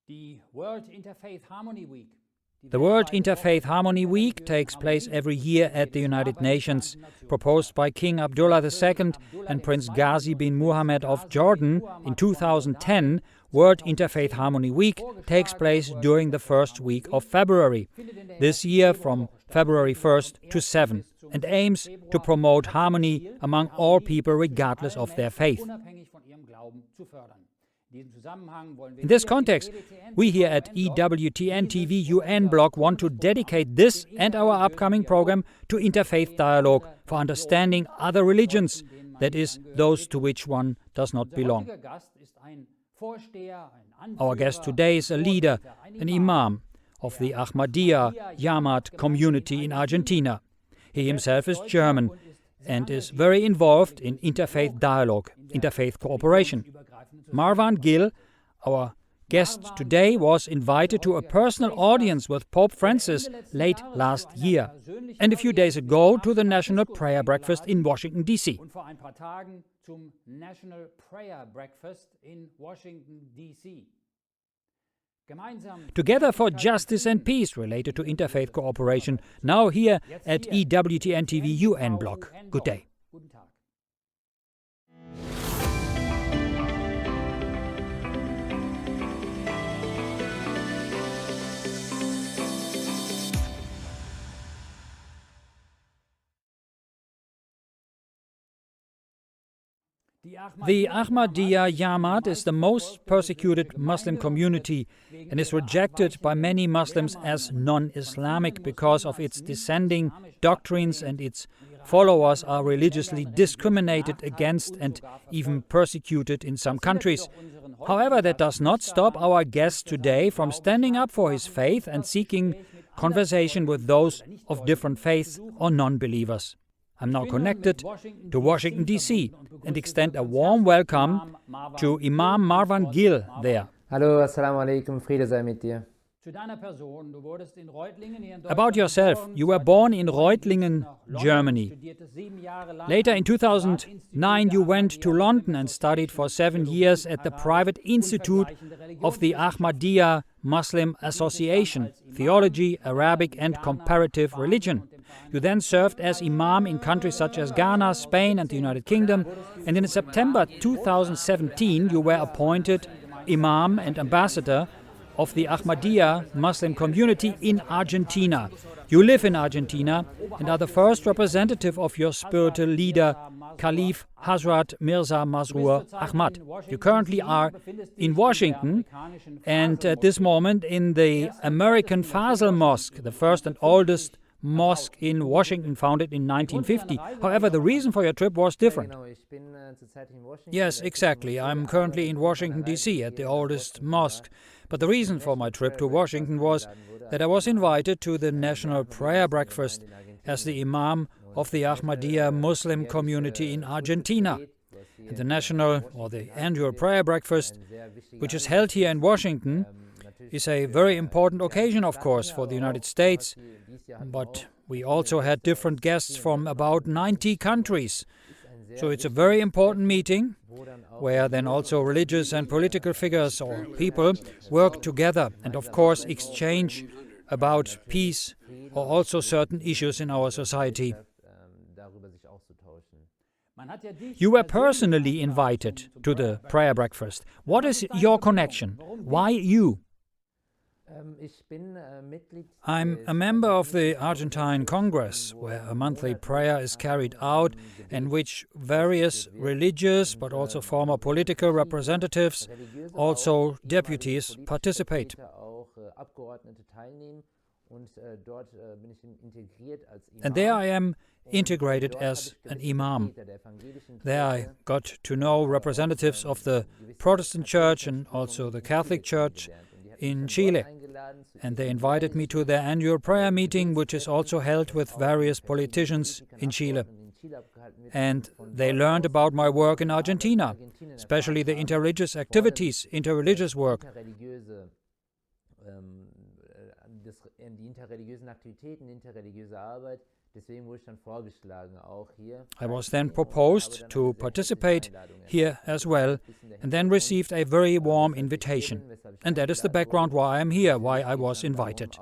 The World Interfaith Harmony Week. The World Interfaith Harmony Week takes place every year at the United Nations, proposed by King Abdullah II and Prince Ghazi bin Muhammad of Jordan in 2010. World Interfaith Harmony Week takes place during the first week of February, this year from February 1st to 7th, and aims to promote harmony among all people regardless of their faith. In this context, we here at EWTN TV UN Blog want to dedicate this and our upcoming program to interfaith dialogue for understanding other religions, that is, those to which one does not belong. Our guest today is a leader, an Imam of the Ahmadiyya Jamaat community in Argentina. He himself is German and is very involved in interfaith dialogue, interfaith cooperation. Marwan Gill, our guest today, was invited to a personal audience with Pope Francis late last year, and a few days ago to the National Prayer Breakfast in Washington D.C. Together for justice and peace related to interfaith cooperation, now here at EWTN TV UN Blog. Good day. The Ahmadiyya Jamaat is the most persecuted Muslim community and is rejected by many Muslims as non-Islamic because of its dissenting doctrines, and its followers are religiously discriminated against and even persecuted in some countries. However, that does not stop our guest today from standing up for his faith and seeking conversation with those of different faiths or non-believers. I'm now connected to Washington D.C. and extend a warm welcome to Imam Marwan Gill there. Hallo, assalamu alaikum, Friede sei mit dir. About yourself, you were born in Reutlingen, Germany. Later in 2009 you went to London and studied for 7 years at the private institute of the Ahmadiyya Muslim Association, Theology, Arabic and Comparative Religion. You then served as Imam in countries such as Ghana, Spain and the United Kingdom, and in September 2017 you were appointed Imam and Ambassador of the Ahmadiyya Muslim community in Argentina. You live in Argentina and are the first representative of your spiritual leader, Caliph Hazrat Mirza Masroor Ahmad. You currently are in Washington and at this moment in the American Fazl Mosque, the first and oldest mosque in Washington, founded in 1950. However, the reason for your trip was different. Yes, exactly. I'm currently in Washington, D.C. at the oldest mosque. But the reason for my trip to Washington was that I was invited to the National Prayer Breakfast as the Imam of the Ahmadiyya Muslim community in Argentina. And the national or the annual prayer breakfast, which is held here in Washington, is a very important occasion, of course, for the United States, but we also had different guests from about 90 countries. So it's a very important meeting where then also religious and political figures or people work together and, of course, exchange about peace or also certain issues in our society. You were personally invited to the prayer breakfast. What is your connection? Why you? I'm a member of the Argentine Congress, where a monthly prayer is carried out, in which various religious but also former political representatives, also deputies, participate. And there I am integrated as an imam. There I got to know representatives of the Protestant Church and also the Catholic Church in Chile, and they invited me to their annual prayer meeting, which is also held with various politicians in Chile. And they learned about my work in Argentina, especially the interreligious activities, interreligious work. I was then proposed to participate here as well, and then received a very warm invitation. And that is the background why I am here, why I was invited.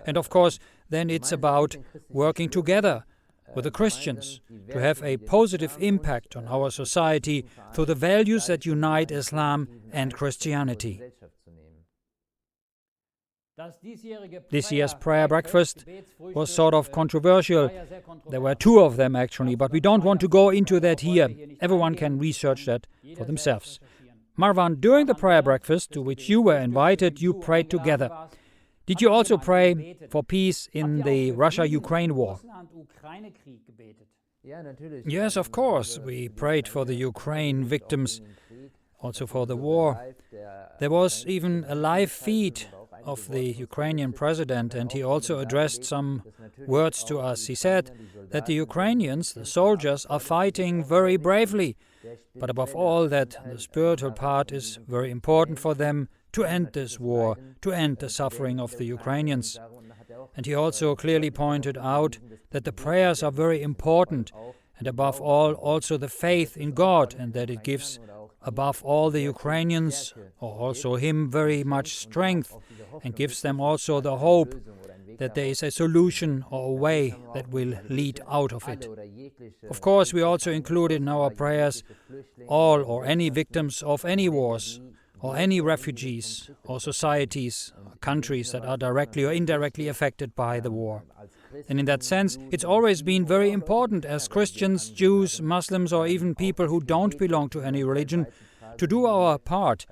And of course, then it's about working together with the Christians to have a positive impact on our society through the values that unite Islam and Christianity. This year's prayer breakfast was sort of controversial. There were two of them actually, but we don't want to go into that here. Everyone can research that for themselves. Marwan, during the prayer breakfast to which you were invited, you prayed together. Did you also pray for peace in the Russia-Ukraine war? Yes, of course. We prayed for the Ukraine victims, also for the war. There was even a live feed of the Ukrainian president, and he also addressed some words to us. He said that the Ukrainians, the soldiers, are fighting very bravely, but above all that the spiritual part is very important for them to end this war, to end the suffering of the Ukrainians. And he also clearly pointed out that the prayers are very important, and above all also the faith in God, and that it gives above all the Ukrainians, or also him, very much strength, and gives them also the hope that there is a solution or a way that will lead out of it. Of course, we also included in our prayers all or any victims of any wars, or any refugees, or societies, or countries that are directly or indirectly affected by the war. And in that sense, it's always been very important as Christians, Jews, Muslims, or even people who don't belong to any religion, to do our part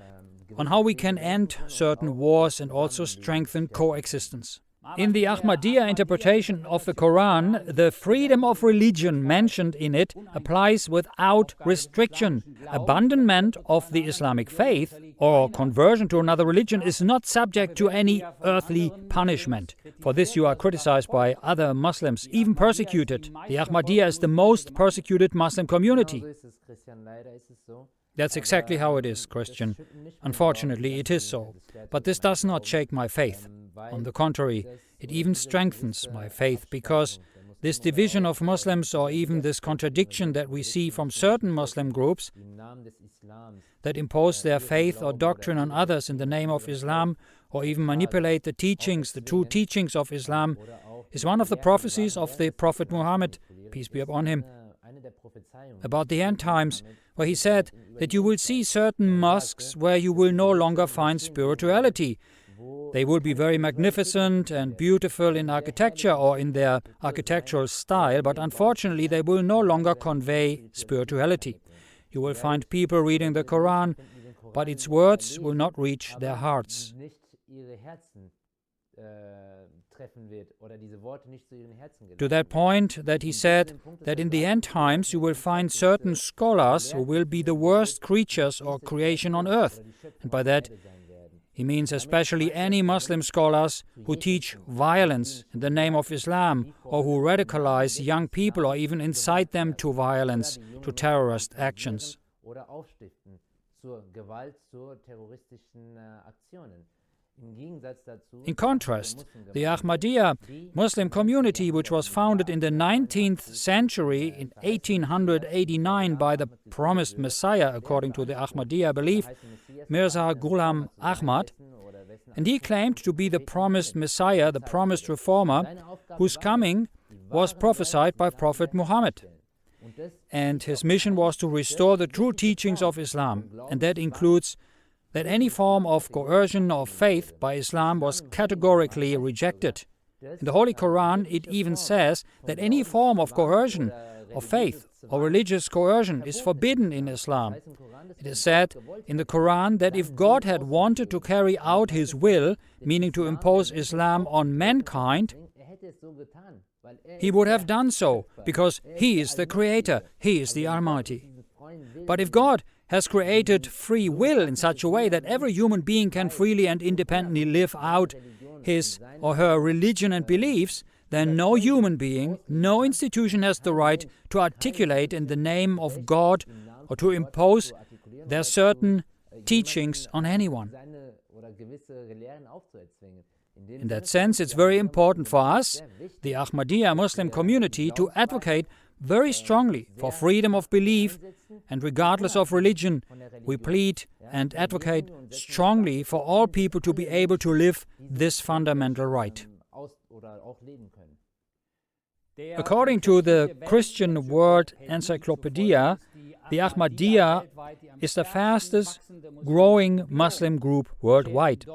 on how we can end certain wars and also strengthen coexistence. In the Ahmadiyya interpretation of the Quran, the freedom of religion mentioned in it applies without restriction. Abandonment of the Islamic faith or conversion to another religion is not subject to any earthly punishment. For this you are criticized by other Muslims, even persecuted. The Ahmadiyya is the most persecuted Muslim community. That's exactly how it is, Christian. Unfortunately, it is so. But this does not shake my faith. On the contrary, it even strengthens my faith, because this division of Muslims, or even this contradiction that we see from certain Muslim groups that impose their faith or doctrine on others in the name of Islam, or even manipulate the teachings, the true teachings of Islam, is one of the prophecies of the Prophet Muhammad, peace be upon him, about the end times, where he said that you will see certain mosques where you will no longer find spirituality. They will be very magnificent and beautiful in architecture or in their architectural style, but unfortunately they will no longer convey spirituality. You will find people reading the Quran, but its words will not reach their hearts. To that point that he said that in the end times you will find certain scholars who will be the worst creatures or creation on earth. And by that he means especially any Muslim scholars who teach violence in the name of Islam, or who radicalize young people or even incite them to violence, to terrorist actions. In contrast, the Ahmadiyya Muslim community, which was founded in the 19th century in 1889 by the promised Messiah, according to the Ahmadiyya belief, Mirza Ghulam Ahmad, and he claimed to be the promised Messiah, the promised reformer, whose coming was prophesied by Prophet Muhammad. And his mission was to restore the true teachings of Islam, and that includes that any form of coercion of faith by Islam was categorically rejected. In the Holy Quran, it even says that any form of coercion of faith or religious coercion is forbidden in Islam. It is said in the Quran that if God had wanted to carry out His will, meaning to impose Islam on mankind, He would have done so, because He is the Creator, He is the Almighty. But if God has created free will in such a way that every human being can freely and independently live out his or her religion and beliefs, then no human being, no institution has the right to articulate in the name of God or to impose their certain teachings on anyone. In that sense, it's very important for us, the Ahmadiyya Muslim community, to advocate very strongly for freedom of belief, and regardless of religion, we plead and advocate strongly for all people to be able to live this fundamental right. According to the Christian World Encyclopedia, the Ahmadiyya is the fastest growing Muslim group worldwide.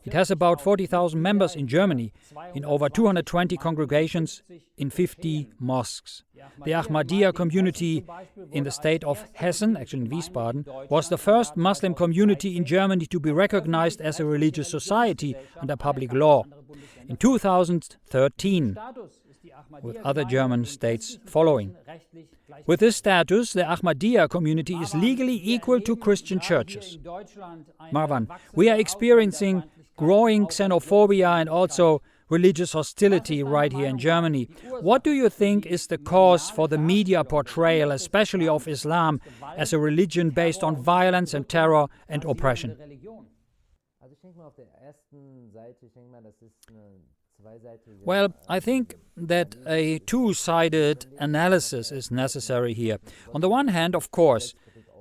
It has about 40,000 members in Germany, in over 220 congregations, in 50 mosques. The Ahmadiyya community in the state of Hessen, actually in Wiesbaden, was the first Muslim community in Germany to be recognized as a religious society under public law in 2013, with other German states following. With this status, the Ahmadiyya community is legally equal to Christian churches. Marwan, we are experiencing growing xenophobia and also religious hostility right here in Germany. What do you think is the cause for the media portrayal, especially of Islam, as a religion based on violence and terror and oppression? Well, I think that a two-sided analysis is necessary here. On the one hand, of course,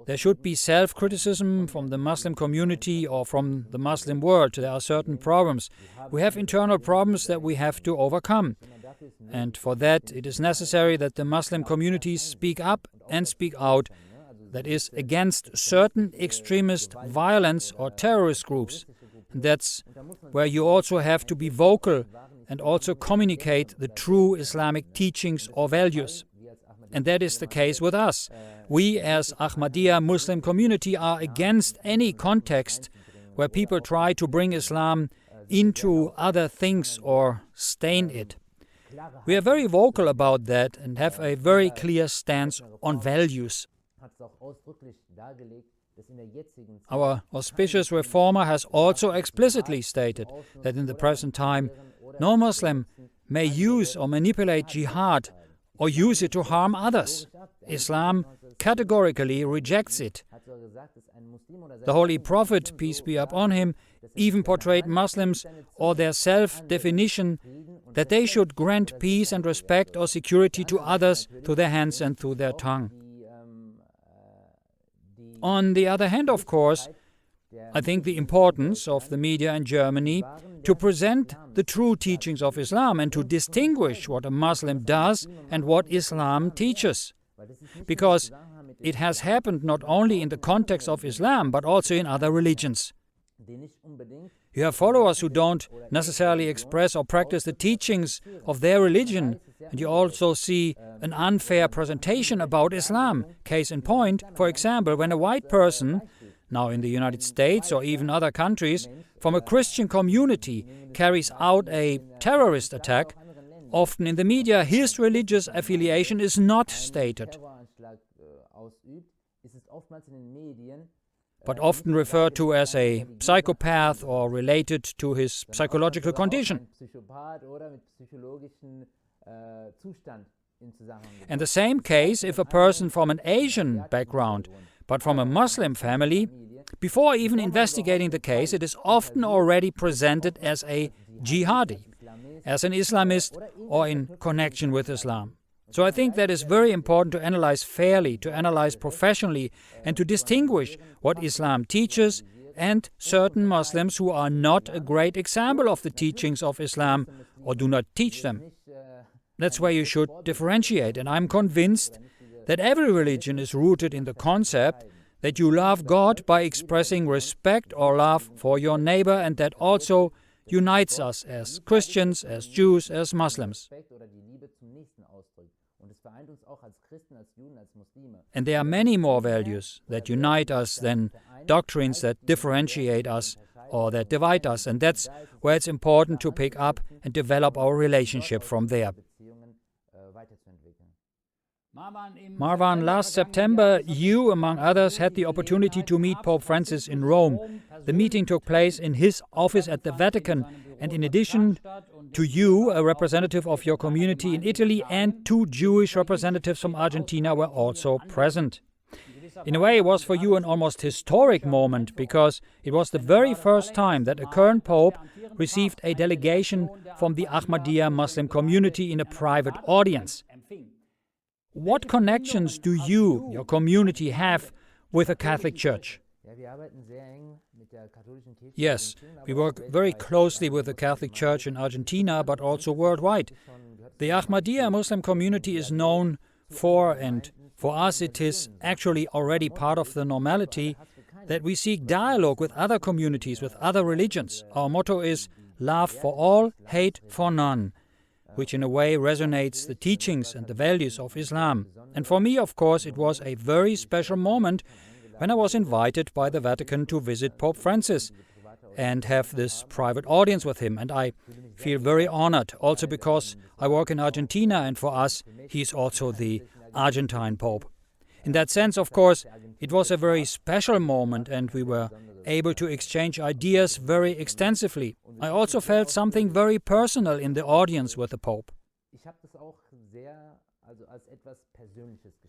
there should be self-criticism from the Muslim community or from the Muslim world. There are certain problems. We have internal problems that we have to overcome. And for that, it is necessary that the Muslim communities speak up and speak out, that is, against certain extremist violence or terrorist groups. That's where you also have to be vocal and also communicate the true Islamic teachings or values. And that is the case with us. We as Ahmadiyya Muslim community are against any context where people try to bring Islam into other things or stain it. We are very vocal about that and have a very clear stance on values. Our auspicious reformer has also explicitly stated that in the present time, no Muslim may use or manipulate jihad or use it to harm others. Islam categorically rejects it. The Holy Prophet, peace be upon him, even portrayed Muslims or their self-definition that they should grant peace and respect or security to others through their hands and through their tongue. On the other hand, of course, I think the importance of the media in Germany to present the true teachings of Islam and to distinguish what a Muslim does and what Islam teaches. Because it has happened not only in the context of Islam, but also in other religions. You have followers who don't necessarily express or practice the teachings of their religion, and you also see an unfair presentation about Islam. Case in point, for example, when a white person, now in the United States or even other countries, from a Christian community carries out a terrorist attack, often in the media his religious affiliation is not stated, but often referred to as a psychopath or related to his psychological condition. And the same case if a person from an Asian background, but from a Muslim family, before even investigating the case, it is often already presented as a jihadi, as an Islamist, or in connection with Islam. So I think that is very important to analyze fairly, to analyze professionally, and to distinguish what Islam teaches and certain Muslims who are not a great example of the teachings of Islam or do not teach them. That's where you should differentiate, and I'm convinced that every religion is rooted in the concept that you love God by expressing respect or love for your neighbor, and that also unites us as Christians, as Jews, as Muslims. And there are many more values that unite us than doctrines that differentiate us or that divide us, and that's where it's important to pick up and develop our relationship from there. Marwan, last September, you, among others, had the opportunity to meet Pope Francis in Rome. The meeting took place in his office at the Vatican, and in addition to you, a representative of your community in Italy and 2 Jewish representatives from Argentina were also present. In a way, it was for you an almost historic moment, because it was the very first time that a current pope received a delegation from the Ahmadiyya Muslim community in a private audience. What connections do you, your community, have with the Catholic Church? Yes, we work very closely with the Catholic Church in Argentina, but also worldwide. The Ahmadiyya Muslim community is known for, and for us it is actually already part of the normality, that we seek dialogue with other communities, with other religions. Our motto is love for all, hate for none, which in a way resonates the teachings and the values of Islam. And for me, of course, it was a very special moment when I was invited by the Vatican to visit Pope Francis and have this private audience with him. And I feel very honored, also because I work in Argentina, and for us, he is also the Argentine Pope. In that sense, of course, it was a very special moment, and we were able to exchange ideas very extensively. I also felt something very personal in the audience with the Pope.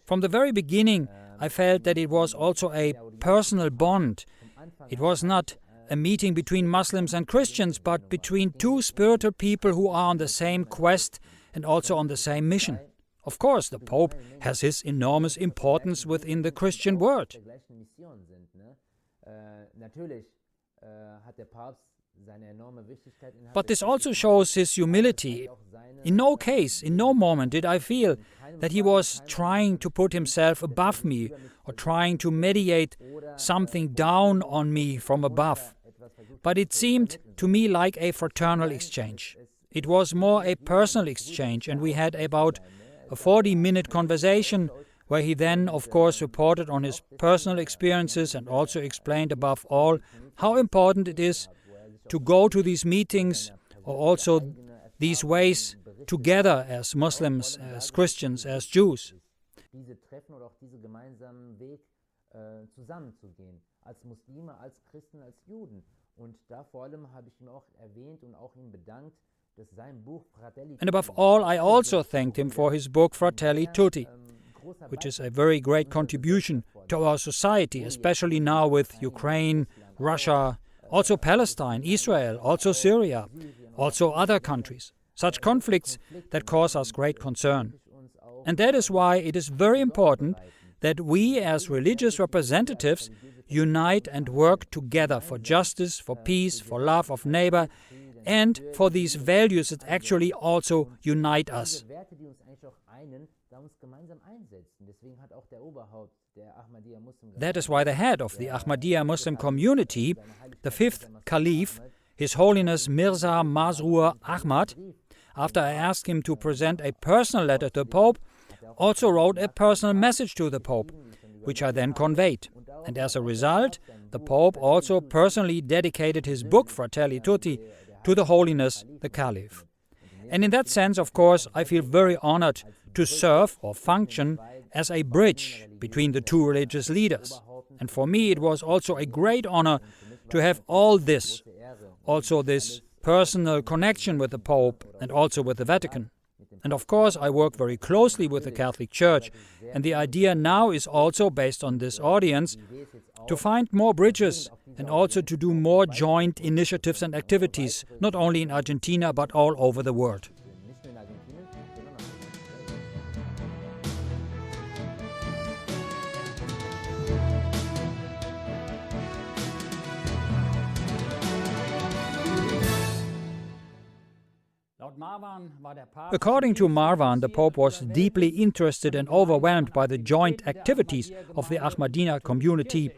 From the very beginning, I felt that it was also a personal bond. It was not a meeting between Muslims and Christians, but between two spiritual people who are on the same quest and also on the same mission. Of course, the Pope has his enormous importance within the Christian world. But this also shows his humility. In no case, in no moment did I feel that he was trying to put himself above me or trying to mediate something down on me from above. But it seemed to me like a fraternal exchange. It was more a personal exchange, and we had about a 40-minute conversation where he then, of course, reported on his personal experiences and also explained above all how important it is to go to these meetings or also these ways together as Muslims, as Christians, as Jews. And above all, I also thanked him for his book Fratelli Tutti, which is a very great contribution to our society, especially now with Ukraine, Russia, also Palestine, Israel, also Syria, also other countries. Such conflicts that cause us great concern. And that is why it is very important that we as religious representatives unite and work together for justice, for peace, for love of neighbor, and for these values that actually also unite us. That is why the head of the Ahmadiyya Muslim community, the fifth Caliph, His Holiness Mirza Masroor Ahmad, after I asked him to present a personal letter to the Pope, also wrote a personal message to the Pope, which I then conveyed. And as a result, the Pope also personally dedicated his book Fratelli Tutti to the Holiness, the Caliph. And in that sense, of course, I feel very honored to serve or function as a bridge between the two religious leaders. And for me, it was also a great honor to have all this, also this personal connection with the Pope and also with the Vatican. And of course, I work very closely with the Catholic Church, and the idea now is also, based on this audience, to find more bridges and also to do more joint initiatives and activities, not only in Argentina, but all over the world. According to Marwan, the Pope was deeply interested and overwhelmed by the joint activities of the Ahmadiyya community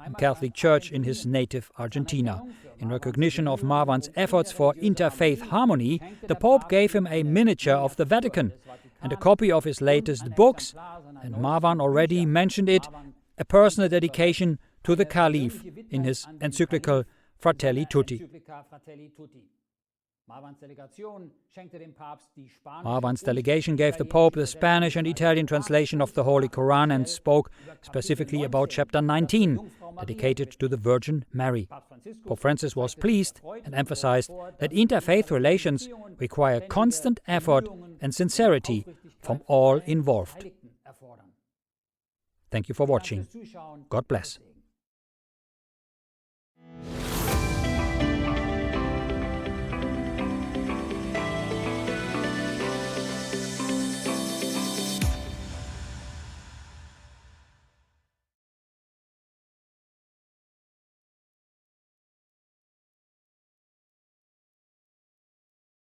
and Catholic Church in his native Argentina. In recognition of Marwan's efforts for interfaith harmony, the Pope gave him a miniature of the Vatican and a copy of his latest books, and Marwan already mentioned it, a personal dedication to the Caliph in his encyclical Fratelli Tutti. Marwan's delegation gave the Pope the Spanish and Italian translation of the Holy Quran and spoke specifically about chapter 19, dedicated to the Virgin Mary. Pope Francis was pleased and emphasized that interfaith relations require constant effort and sincerity from all involved. Thank you for watching. God bless.